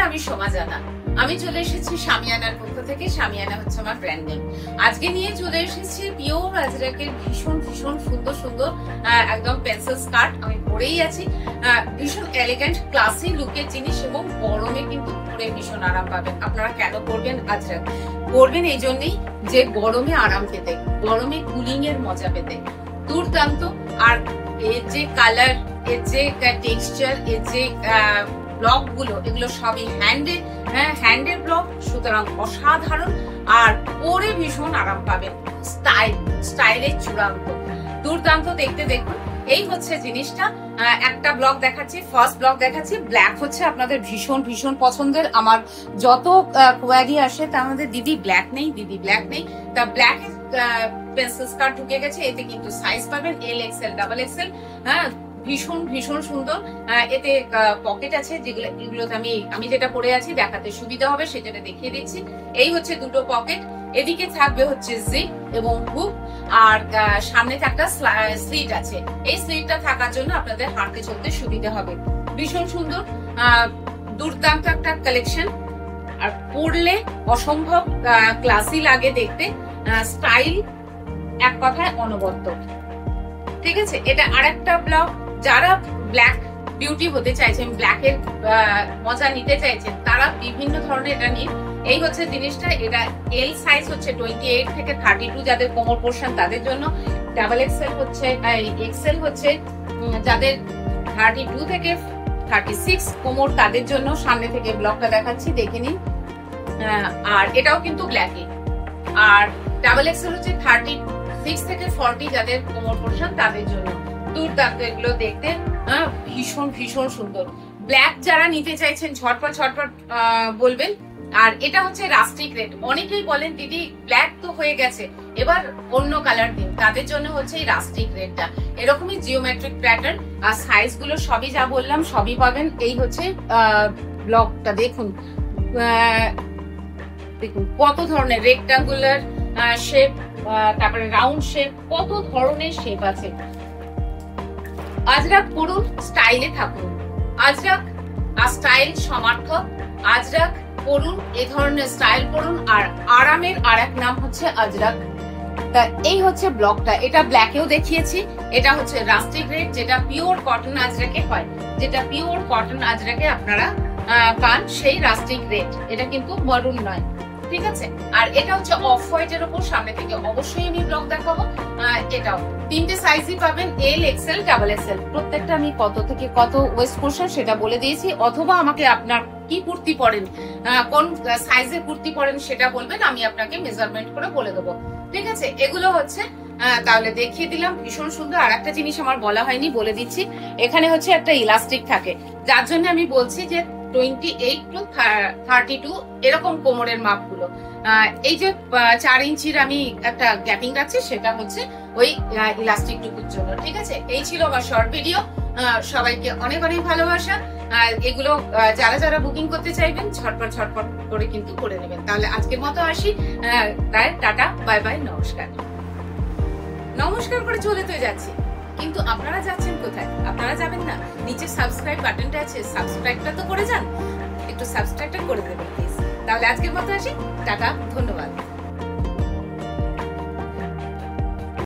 আমি সোমা জানা। আমি চলে এসেছি শামিয়ানার পক্ষ থেকে। শামিয়ানা হচ্ছে আমার ব্র্যান্ড নেম। আজকে নিয়ে চলে এসেছি পিওর আজরাকের ভীষণ ভীষণ সুন্দর সুন্দর একদম পেন্সিল স্কার্ট। আমি পরেই আছি। ভীষণ এলিগেন্ট ক্লাসি লুকের জিনিস এবং গরমে কিন্তু পরে ভীষণ আরাম পাবেন। আপনারা কেন পরবেন আজরাক? পরবেন এই জন্যই যে গরমে আরাম পেতে, গরমে কুলিং এর মজা পেতে। দুর্দান্ত। আর এর যে কালার, এর যে টেক্সচার, এর যে ব্লক গুলো, এগুলো সবই হ্যান্ডের ব্লক, সুতরাং অসাধারণ। আর পরে ভীষণ আরাম পাবেন। স্টাইলের চূড়ান্ত, দুর্দান্ত দেখতে। দেখুন এই হচ্ছে জিনিসটা। একটা ব্লক দেখাচ্ছি, ফার্স্ট ব্লক দেখাচ্ছি। ব্ল্যাক হচ্ছে আপনাদের ভীষণ ভীষণ পছন্দের। আমার যত কোয়ারি আসে তা আমাদের দিদি ব্ল্যাক নেই, দিদি ব্ল্যাক নেই। তা ব্ল্যাক পেন্সিল স্কার্ট ঢুকে গেছে। এতে কিন্তু সাইজ পাবেন এল এক্সেল, ডাবল এক্সেল। হ্যাঁ, ভীষণ ভীষণ সুন্দর। এতে পকেট আছে, এগুলোতে আমি যেটা পরে আছি দেখাতে সুবিধা হবে সেটা দেখিয়ে দিচ্ছি। এই হচ্ছে দুটো পকেট। এদিকে থাকবে হচ্ছে জিপ এবং হুক। আর সামনে একটা স্লিট আছে। এই স্লিটটা থাকার জন্য আপনাদের হাঁটতে চলতে সুবিধা হবে। ভীষণ সুন্দর, দুর্দান্ত একটা কালেকশন। আর পরলে অসম্ভব ক্লাসি লাগে দেখতে। স্টাইল এক কথায় অনবদ্য। ঠিক আছে, এটা আরেকটা ব্লক। যারা ব্ল্যাক বিউটি হতে চাইছেন, ব্ল্যাকের মজা নিতে চাইছেন, তারা বিভিন্ন ধরনের এটা নিয়ে। এই হচ্ছে জিনিসটা। এটা এল সাইজ হচ্ছে 28 থেকে 32, যাদের কোমর পোর্শন তাদের জন্য। ডাবল এক্সেল হচ্ছে, এক্সেল হচ্ছে যাদের 32 থেকে 36 কোমর তাদের জন্য। সামনে থেকে ব্লকটা দেখাচ্ছি, দেখে নিন। আর এটাও কিন্তু ব্ল্যাকে। আর ডাবল এক্সেল হচ্ছে 36 থেকে 40, যাদের কোমর পোর্শন তাদের জন্য। দুর্দান্ত এগুলো দেখতে, ভীষণ ভীষণ সুন্দর। ব্ল্যাক যারা নিতে চাইছেন ঝটপট ঝটপট বলবেন। আর এটা হচ্ছে রাস্টিক রেড। অনেকেই বলেন দিদি ব্ল্যাক তো হয়ে গেছে, এবার অন্য কালার দিন। তাদের জন্য হচ্ছে এই রাস্টিক রেডটা। এরকমই জিওমেট্রিক প্যাটার্ন। আর সাইজ গুলো সবই যা বললাম সবই পাবেন। এই হচ্ছে ব্লকটা। দেখুন দেখুন কত ধরনের রেক্টাঙ্গুলার শেপ, তারপরে রাউন্ড শেপ, কত ধরনের শেপ আছে। আজরাক পরুন, স্টাইলে থাকুন। আজরাক স্টাইল সমার্থক। আজরাক পরুন, এ ধরনের স্টাইল পরুন। আর আরামের আর এক নাম হচ্ছে আজরাক। তা এই হচ্ছে ব্লকটা। এটা ব্ল্যাকেও দেখিয়েছি। এটা হচ্ছে রাস্টিক রেড, যেটা পিওর কটন আজরাকে হয়, যেটা পিওর কটন আজরাকে আপনারা পান, সেই রাস্টিক রেড। এটা কিন্তু মরুন নয়। ঠিক আছে। আর এটা হচ্ছে অফ হোয়াইটের উপর। সামনে থেকে অবশ্যই আমি ব্লক দেখাবো। এটাও 3টে সাইজই পাবেন, এল এক্সেল, ডাবল এক্সেল। প্রত্যেকটা আমি কত থেকে কত ওয়েস্ট পোর্শন সেটা বলে দিয়েছি। অথবা আমাকে আপনার কি কুর্তি পরেন, কোন সাইজের কুর্তি পরেন সেটা বলবেন, আমি আপনাকে মেজারমেন্ট করে বলে দেবো। ঠিক আছে। এগুলো হচ্ছে তাহলে দেখিয়ে দিলাম। ভীষণ সুন্দর। আর একটা জিনিস আমার বলা হয়নি, বলে দিচ্ছি। এখানে হচ্ছে একটা ইলাস্টিক থাকে, যার জন্য আমি বলছি যে 28 to 32 এরকম কোমরের মাপগুলো। এই যে 4 ইঞ্চির আমি একটা গ্যাপিং রাখছি, সেটা হচ্ছে ওই ইলাস্টিক টুকুর জন্য। ঠিক আছে। এই ছিল আমার শর্ট ভিডিও। সবাইকে অনেক অনেক ভালোবাসা। এগুলো যারা যারা বুকিং করতে চাইবেন ঝটপট ঝটপট করে কিন্তু করে নেবেন। তাহলে আজকের মতো আসি। তাই টাটা, বাই বাই, নমস্কার। নমস্কার করে চলে তো যাচ্ছি, কিন্তু আপনারা যাচ্ছেন কোথায়? আপনারা যাবেন না, নিচে সাবস্ক্রাইব বাটনটা আছে, সাবস্ক্রাইবটা তো করে যান। একটু সাবস্ক্রাইবটা করে দেবেন প্লিজ। তাহলে আজকের মতো আসি। টাটা, ধন্যবাদ।